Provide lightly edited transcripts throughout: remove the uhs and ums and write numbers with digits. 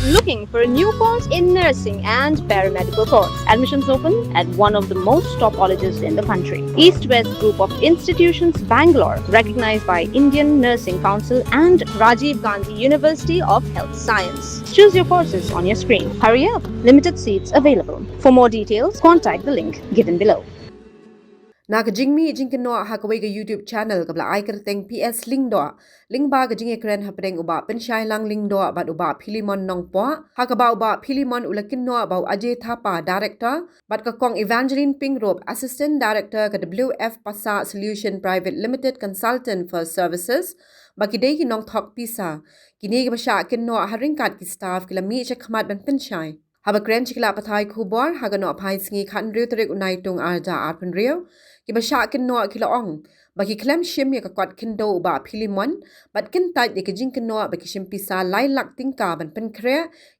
Looking for a new course in nursing and paramedical course? Admissions open at one of the most top colleges in the country. East West Group of Institutions, Bangalore, recognized by Indian Nursing Council and Rajiv Gandhi University of Health Science. Choose your courses on your screen. Hurry up! Limited seats available. For more details, contact the link given below. Nakajingmi jingkeno hakawai ga YouTube channel kabla ai kerteng PS link do link ba ga jinge kren hapdeng uba penshai lang link do bat uba Philemon nongpo hakaba uba Philemon ulakin no ba Ajay Thapa director bat ka kong Evangeline Pingrop assistant director ka WF Pasa Solution Private Limited consultant for services baki dei ki nong thok pisa kini ga basha kinno haringkat ki staff kilami che khmat ban penshai haba kren chikla pathai khubor hagano phai singi khan riu tarik unai tung arja arpun riu ki basha kinno kila ong baki klem shim ya kwat kindo ba Philemon bat kin tat ya kijing kinno baki shim pisa lai lak tingka ban pen kre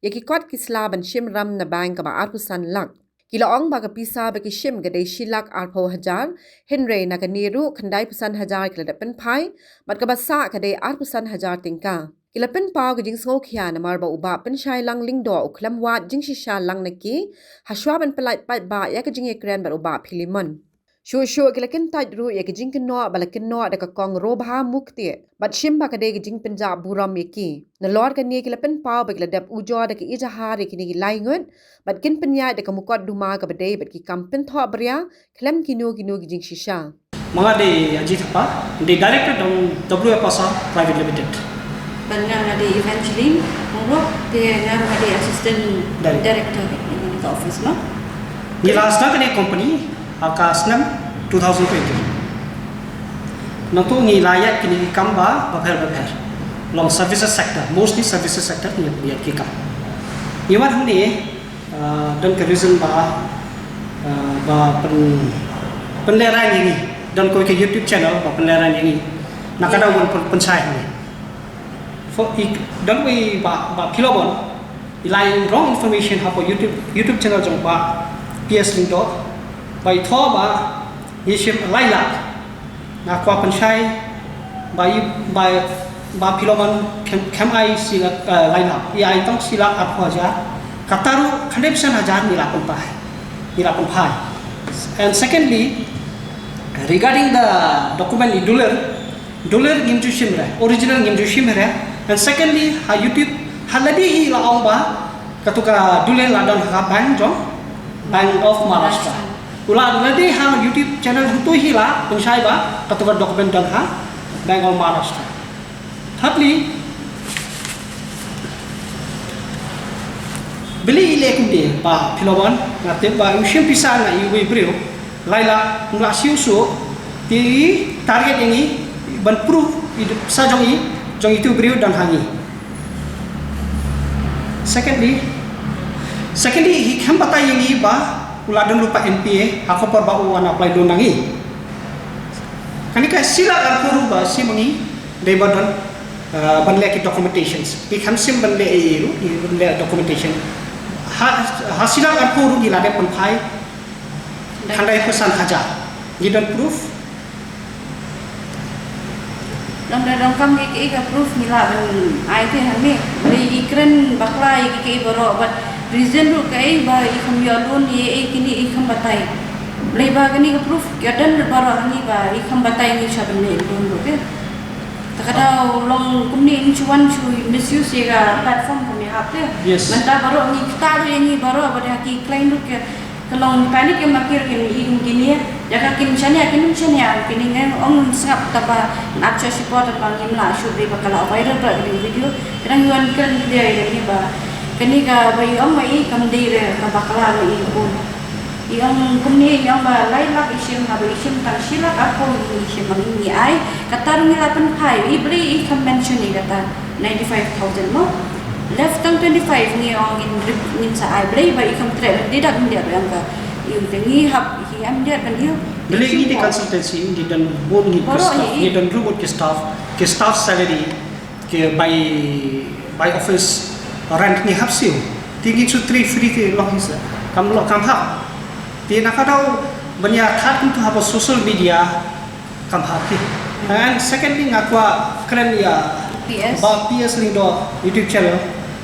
ya ki kwat kisla ban shim ram na bank ba arpusan lak kila ong ba ka pisa baki shim ga dei shilak arpo hajar henry na ka niru khandai pusan hajar kila da pen phai bat ka basa ka dei arpusan hajar tingka kila pen pau ga jing sngo khia na mar ba uba pen shai lang ling do uklam wat jing shisha lang na ki hashwa ban pelait pat ba ya ka jing e kren ba uba Philemon Shushu kila kin taj ru ya kijing kin no bala kin no da ka kong ro bha mukti bat shim ba ka de kijing penja buram yaki na lor ka ni kila pen pau ba kila dap ujo da ka ija hari kini ki lai ngut bat kin penya da ka mukot duma ka bade bat ki kam pen tho bria klem kino kijing shisha mga de Ajay Thapa de director dong WF Pasa Private Limited bangang de Evangeline Pingrop de ngang de assistant director in the office no ni last na kani company Akasnam 2020. Nanti ni layak kini kamba bapher long services sector, mostly services sector ni biar kikam. Iwan huni dan ke reason penleran ini dan kau ke YouTube channel penleran ini nak ada pun pensai ni. For dan we Philemon ilai wrong information apa YouTube channel jong PS link dot by Thoba Yishim Laila na kwa penshai by Philemon kem ai sila Laila ai tong sila aphoja kataru 100% hajar nila pumpai and secondly regarding the document dollar ngimju shimre original ngimju shimre and secondly ha YouTube haladi hi la ba katuka dollar ladon ha bank of Maharashtra Ulah nanti ha YouTube channel itu hila pensai ba katukan dokumen dan ha Bank of Maharashtra. Thirdly, beli ilek dia ba Philemon ngate ba usim pisang na ibu brio laila ngla siusu ti target ini ban proof sa jong itu brio dan hangi. Secondly hi kam batai ini ba uladon lupa NPA aku perbau wana apply don nangi kanika sila arpuru ba simangi de badon banle ki documentations ki khamsim banle eru banle documentation hasila arpuru gila de penpai khandai pesan hajar gidan proof dong kam ki proof mila ban ai the hame le ikren bakla ki baro but reason ru kai ba ikham yalun ye kini ikham batai leba gani ka proof gadan baro hani ba ikham batai ni shaban ne don ru ke takada long kumni in chuan chu misuse ye ga platform ko me hapte manta baro ni kita ru ni baro ba ki claim ru ke kalong panik ke makir ke ni kini ya ka kin chania kini ngan ong sngap taba napcha support ba ngimla shubri ba kala viral ba video kan yuan kan dia ni ba kini ka bayi om mai kam dire ka bakala mai pun yang kumni yang ba lai lak isim na bayi isim tang sila apa isim ni ai kata ni 8 pai ibri ikam mention ni kata 95,000 mo left tang 25 ni ong in sa ai beli ba ikam tre tidak dia yang ka yung tengi hap hi am dia kan dia beli ini di consultancy di dan bon ni dan robot ke staff salary ke by office rent ni hapsiu tinggi su 3 free ke loh isa kam hap ti nakadau banyak khat untuk apa social media kam hap and secondly ngakwa keren ya PS lindo YouTube channel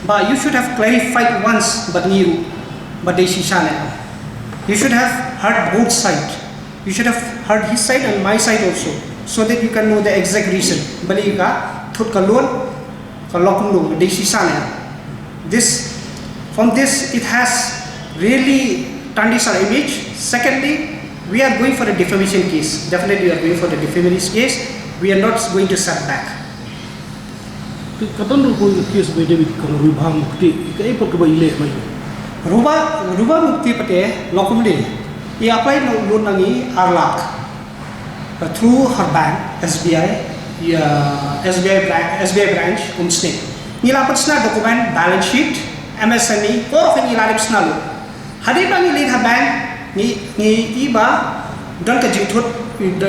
But you should have clarified once, but they shishane. You should have heard both sides. You should have heard his side and my side also, so that you can know the exact reason. Bali ka thut kalon kalokum lu they shishane. From this it has really tarnished our image. Secondly, we are going for a defamation case. Definitely we are going for the defamation case. We are not going to set back. Katan ko case by David kang rubah mukti kai per ka ile mai Rubah mukti pate lokum le. He applied loan nangi Arlak through her bank SBI branch Umsnik. Nila patsna document balance sheet MSME or of nila repsna lo. Hadir nangi lead her bank ni iba don ka jingthut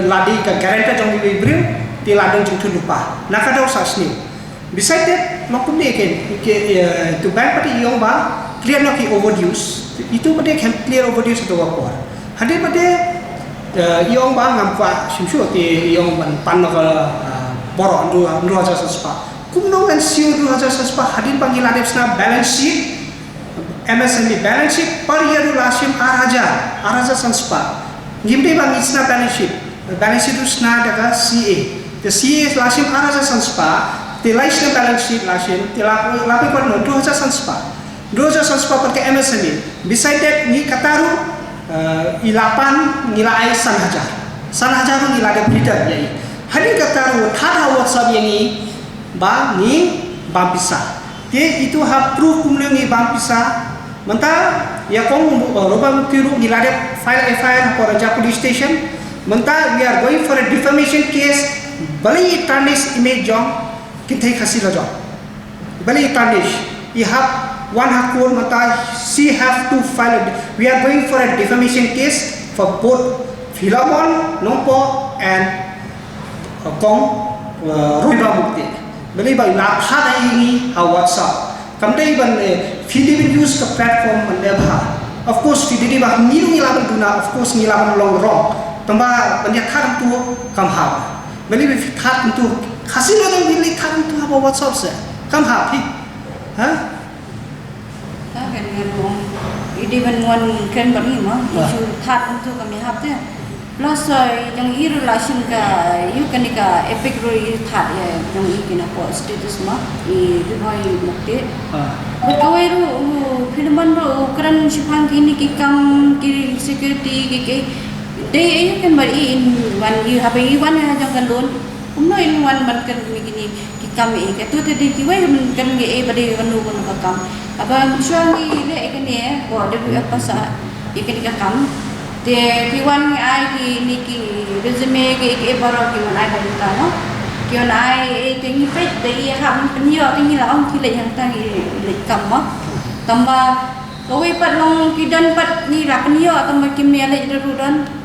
ladi ka guarantee jong ni brim ti ladong jingthut lupa. Nakadaw sasni. Besides that, lokum ni to bank pati iyong ba clear no ki overdues. Itu pati can clear overdues to wakor. Hadir pati iyong ba ngampa simshu ti iyong pan no boro ndu haja saspa. Kumno and siu ndu haja saspa hadir panggil adepsna balance sheet MSME balance sheet per year lasim araja sanspa. Gimde bang isna balance sheet usna daga CA. The CA lasim araja sanspa. Tilai sih balance sheet lasin, tilapi kau no 2,000 sanspa perke MSME. Beside that ni kataru ilapan nilai sanhajar nilai ada breeder yai. Hari kataru thada WhatsApp yang ni bang pisah. Dia itu have proof kumleng ni bang pisah. Mentah ya kong roba muktiru nilai ada file FIR for Raja Police Station. Mentah we are going for a defamation case. Bali tarnish image jong. Kita kasih raja. Bali tarnish. You have one hakul mata. She have to file. We are going for a defamation case for both Philemon, Nompo, and Kong Roiba Mukti. Bali ba lapha ini ha WhatsApp. Kamdai ban Philippine use the platform mandebha. Of course, Philippine ba niru nilaban guna. Of course, nilaban long wrong. Tamba banyak tu kamha. Bali thar tu. Kasih lo yang bilik kan tu apa WhatsApp se, kamu happy, ha? Tak kan ngomong, ini benuan kan beri mah, isu thar untuk kami happy. Plus yang iru lasin ka, kan ika epic roi thar ya, yang ikin apa status mah, dibuai mukti. Berkawai ru filman ru keran sipan kini kikam kiri security kiki, day kan beri in one you have one yang jangan loan. Umno ilmuwan man kan begini kami itu tadi kiwai man kan ngi bade wanu wanu kakam abang suami le ikani ko de apa sa ikani kakam de kiwan ai ki niki resume ke baro ki man ai bade ta no kiwan ai tingi pet de ham penyo tingi la ong ki le yang ta le kam ma tamba koi pat long kidan pat ni la penyo tamba kimia le rudan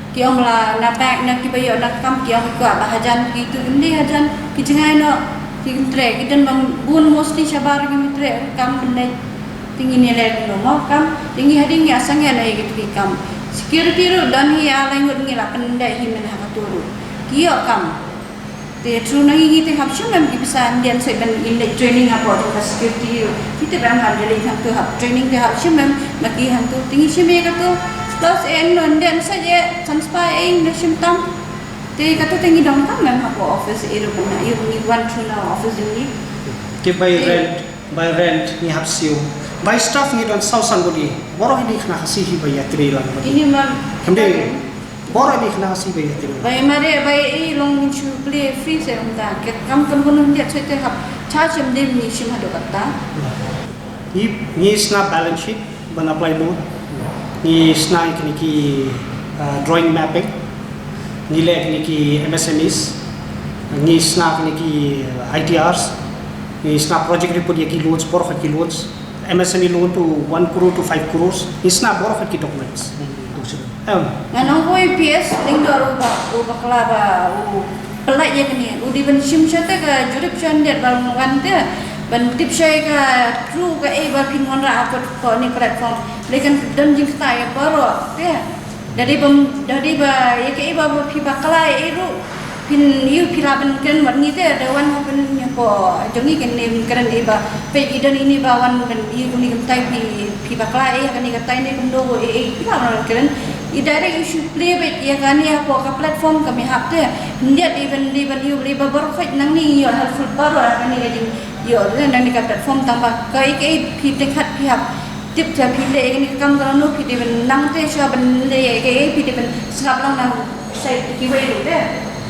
kiong la na back na kibayo na kam kiong ko bahajan gitu ini hajan kicengai no kitre kidan bang bun mostly sabar kitre kam benda tinggi nilai no mau kam tinggi hading ya sangya na gitu kam security ru dan hi ala ngut ngila penda hi men ha turu kio kam te tru na hi te hab shum mem ki bisa indian se ben in training apa to security kita bang ha dele ha to hab training te hab shum mem laki han to tinggi shime ka to plus London saja sampai nation tam. Jadi kata tinggi dong kan memang apa office itu pun you want to know office ini. Ke by rent ni hapsiu. By staff ni don sausan bodi. Boro ini kena kasih bayar trilan. Ini mam. Kemudian boro ini kena kasih bayar trilan. By mare by long chu play free se unda. Ke kam kan pun dia cerita hab charge dem ni sim hado kata. Ni snap balance sheet ban apply loan. Ni snai kini ki drawing mapping, ni le kini ki MSMEs, ni snap kini ki ITRs, ni snap project report ya ki loans, borok ki loans, MSME loan to 1 crore to 5 crores, ni snap borok ki documents. Nganong ko PS ling do ro kelaba pelak je kini, udi ben sim chata ka jurisdiction det bal ngante. ban tip saya ka true ka ba pingon ra ko ni platform lekan dan jing stay baro ya dari ba ya ke ba pi bakala iru pin you pilaban kan wan ni te ada wan pen po jongi kan nem kan iba pe idan ini ba wan ben you ni kan tai pi bakla kan ni kan tai ni kan do pilaban kan i direct you should play with ya kan ya po ka platform kami hap te dia even you riba bar fight nang ni yo helpful bar kan ni jadi yo nang ni ka platform tambah kai pi te khat pi hap tip cha pi le kan kam kan no pi de ben nang te sha ben le ke pi de ben sngap lang nang sai ki wei lu de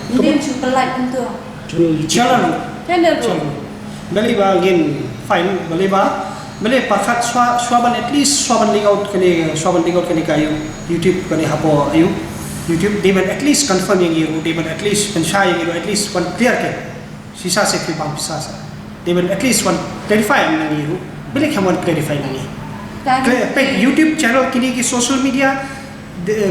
dia cuba like untuk Jalan. channel tu Beli ba gin fine beli pakat swaban at least swaban link out kani kayu YouTube kani hapo ayu YouTube they at least confirm yang iru they at least pensai yang iru at least one clear ke sisa sekri pam sisa they at least one clarify yang iru beli kamu clarify nangi YouTube channel kini ki social media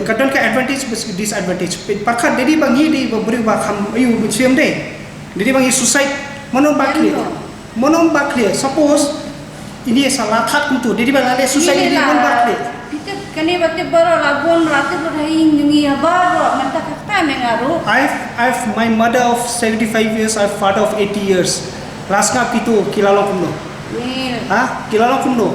kadang ke advantage disadvantage pakat jadi bangi di beri bakam ayu siam deh jadi bangi suicide monom bakli suppose ini salah kat untuk jadi bang ada suicide di mon bakli kita kani bakti baru lagun rati berhaing jungi baru mata kata mengaruh I've my mother of 75 years I've father of 80 years last ngap itu kilalong kumno kilalong kumno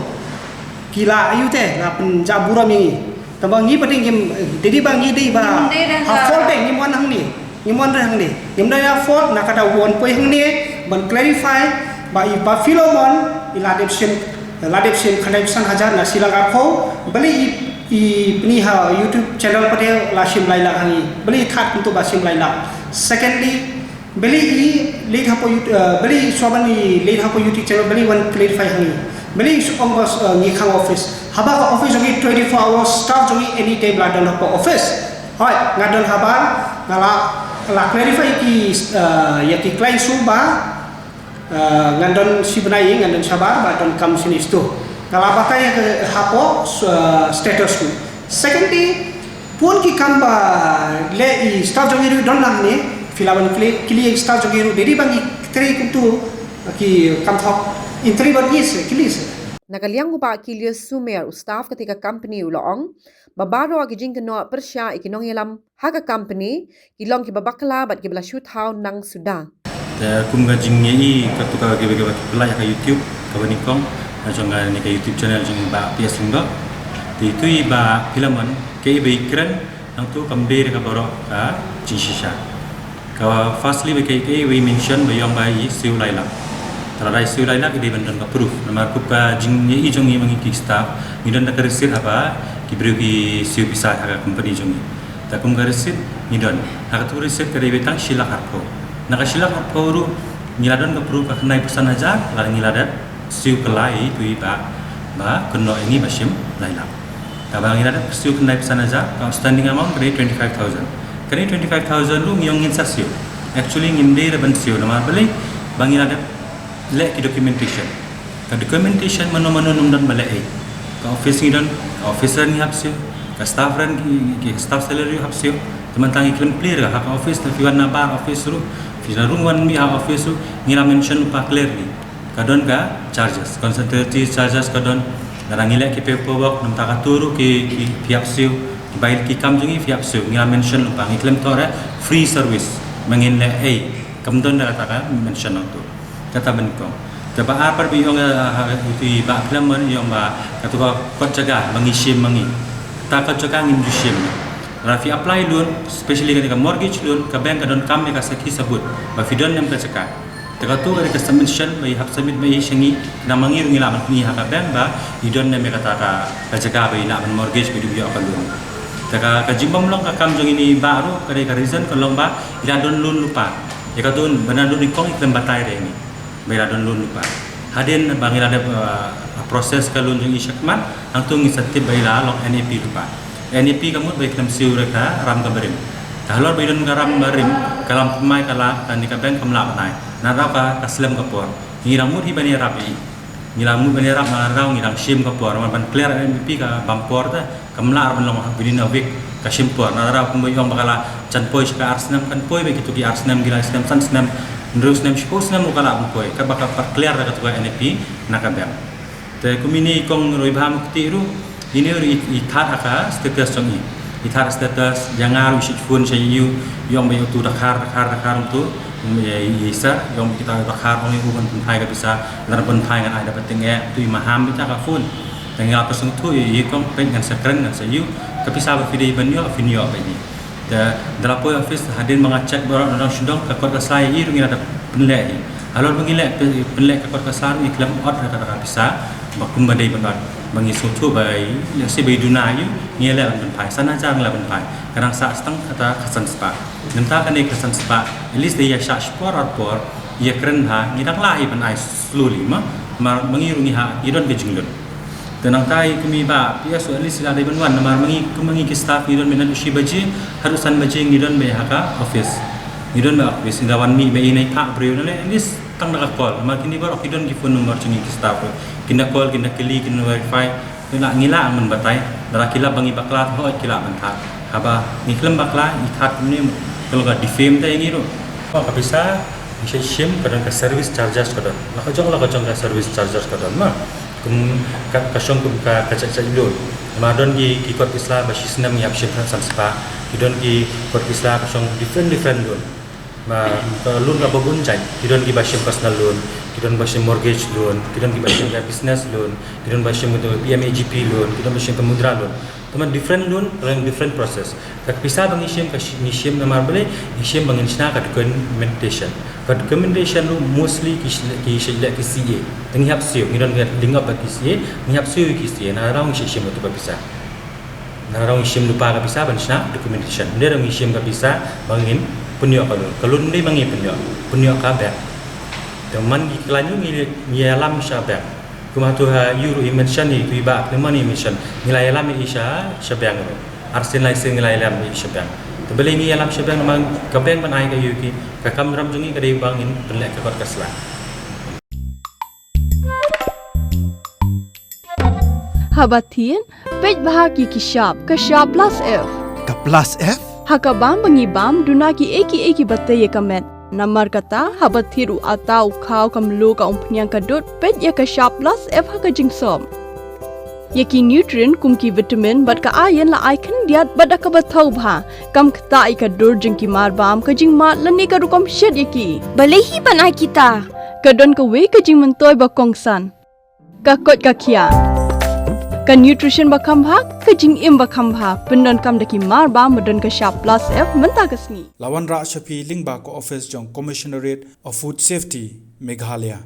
kila ayu teh ngapen jaburam ini tambang ni penting game jadi bangi dei ba hafol dei ni mon hang ni ngim da hafol nak ada won poi hang ni ban clarify ba i ba filomon ladep sim khanai san hajar na silang akho beli i pni ha YouTube channel pade la sim lai la hangi beli that untuk ba sim lai la secondly beli i lead hapo beli soban i lead hapo YouTube channel beli one clarify hangi beli ongos ni khang office haba ka office jogi 24 hours staff jogi anytime la dan hapo office hoi ngadon haba ngala clarify ki ya ki client suba ngandon sibnai ngandon sabar ba don kam sini stu ngala bakai hapo status ku secondly pun ki kamba le i staff jogi don lang ni filaban kili staff jogi dedi bangi tri kuntu ki kam thok intri badis kilis Nakaliang upa Kilius Sumer staff ketika company uloong babaro agi jingkeno persya ikinong yalam haka company kilong ki babakla bat ki bala shoot how nang suda kum ga jingye katuka ge ge pula ya YouTube kawani kong ajonga ni ka YouTube channel jing ba PS Lingdo ti tu ba filman ke be ikran nang tu kambe ka baro ka jishisha ka firstly be ke we mention ba yong ba yi siu laila Terarai siu lain lagi dibendan ke proof. Nama aku ka jingnya ijongi mengi staff. Ngidan nak resit apa? Kibru ki siu bisa harga company jongi. Takum ka resit ngidan. Harga tu resit kari betang silak harpo. Naka silak harpo ru ngiladan ke proof ka kenai pesan aja. Lalu ngiladan siu kelai tu iba keno ini basim lailang. Tabang ngiladan siu kenai pesan aja. Outstanding amount kari 25,000. Kari 25,000 lu ngiyong nginsa siu. Actually nginde reban siu. Nama beli bangi ngiladan le ki documentation mano numdan balai ka office ni dan officer ni hapsio ka staff ran ki staff salary hapsio teman tangi claim clear ka office na fiwan na bar office ru fiwan rungwan mi ha office ru ngira mention pa clearly kadon ka charges concentrate charges kadon narangile ki paperwork nam ta ka turu ki hapsio bail ki kam jungi hapsio ngira mention pa ngi claim tore free service mangin le kamdon da ta mention tu kata benkong. Tapi apa yang itu bak pelaman yang bak kata kau jaga mengisim mengi. Tak kau jaga ngin jusim. Rafi apply loan, especially ketika mortgage loan, ke bank kadon kami kasih sebut. Bafidon yang tercakap. Teka tu ketika submission, bayi hak submit bayi sengi, nama ngir ngilaman punya hak bank bah, idon yang mereka kata jaga bayi nak mortgage bayi dia akan loan. Teka kajimbang long kakam jong ini baru ketika reason kalau bah, ida don loan lupa. Jika tu benar loan ikong iklan batai deh ini. Bayar don loan lupa. Hadin bangil ada proses kalau jeng isyakman, angtung insentif bayar long NAP lupa. NAP kamu baik dalam siu mereka ram kabarim. Kalau bayar don ram kabarim, kalau pemain kalah dan di bank kamla naik. Narau ka kaslam kapor. Ngirang mut hibani rapi. Ngirang mut bani rap narau ngirang sim kapor. Man clear NAP ka bampor ta kamla ram long bidina week ka simpor. Narau kumbai yang bakala chan poi ka arsenam kan poi begitu ki arsenam gila arsenam san senam Terus nem shikos nem ukala bukoy ka baka clear ra katuka NAP nakabem te kumini kong roibham ktiru ini ri ithat aka status songi itar status jangan usik phone saya yang bayu tu dakar tu isa yang kita dakar orang yang bukan pentai ke bisa laran pentai kan ada penting tu maham kita ka phone dengan apa tu kong pengen sekeren dengan saya ke bisa video video apa ini dalam office hadir mengacak orang sedang ke kota saya ini dengan ada penilai alor mengilek penilai ke kota saya ini kelam ot kata bisa bakum badai benar mengisu tu bayi yang si bayi dunia ni lah penpai sana jang lah penpai kadang saat seteng kata kesan spa nanti kan kesan spa at least dia syak sport atau ia keren ha ngidang lahi penai slowly mengirungi ha idon ke jinglun tenang tai kami ba biasa at least ada benwan mengi ke staff idon menan usi baji harusan baji idon be haka office idon be office indawan mi be inai pak breu nale at least tang nak call makin ni baru idon ki phone number cengi ke staff kinda call kinda kili kinda verify nak ngila men batai dara kila bangi bakla ho kila menthat haba ni klem bakla ithat ni kalau ga defame ta yangi ro ka bisa bisa shim kadang ka service charges kadang la kajong ka service charges kadang ma kum ka kasong kum ka kaca ilun madon ki kot islam ba sistem yap shim san spa idon ki kot islam kasong different loan ma loan ka babun jai idon ki ba shim personal loan kidon bashi mortgage loan, kidon bashi business loan, kidon bashi PMAGP loan, kidon bashi mudra loan. Teman different loan, orang different process. Kak pisah bang isim nama beli, isim bang insna kat documentation. Kat documentation lu mostly kisah CA. Tengi hap siu, kidon link up bagi CA, ni hap siu ki CA. Nah orang isim tu pisah. Nah orang isim lupa kat pisah bang insna documentation. Dia orang isim kat pisah bangin penyok kalau ni bangi penyok kabar. Teman iklannya ni alam syabang. Kumah tu euro mention ni tu iba money mention nilai alam isya syabang tu. Arsen license nilai alam syabang. Terbeli ni alam syabang memang kabeng ban ai ka yuki. Ka kam ram jungi ka dei bangin pelak ka kot kasla. Habatin pej bahagi ki shop ka shop plus F. Ka plus F? Hakabam mangibam dunaki eki bataye kamet. Namar kata habat thiru atau kau kamlu ka umpnyang kadut pet ya ka shop plus F ha ka jingsom. Yaki nutrient kumki vitamin bat ka iron la icon diat bada ka bathau bha kam kta I ka dur jingki mar bam ka jing ma lani ka rukom shed yaki. Balehi banai kita. Kadon ka we ka jing mentoy ba kongsan. Ka kot ka khia. Ka nutrition ba khambha ka jing im ba khambha pendon kam daki mar ba modon ka shop plus F menta kasni. Lawan Ra Shafi Lingba ko office jong Commissionerate of Food Safety Meghalaya.